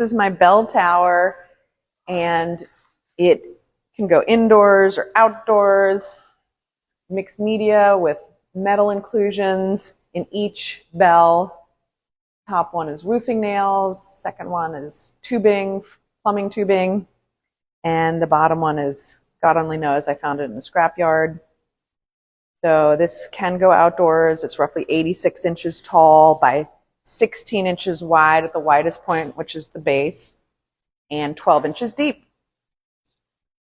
This is my bell tower, and it can go indoors or outdoors, mixed media with metal inclusions in each bell. Top one is roofing nails, second one is tubing, plumbing tubing, and the bottom one is, God only knows, I found it in a scrapyard. So this can go outdoors. It's roughly 86 inches tall by 16 inches wide at the widest point, which is the base, and 12 inches deep.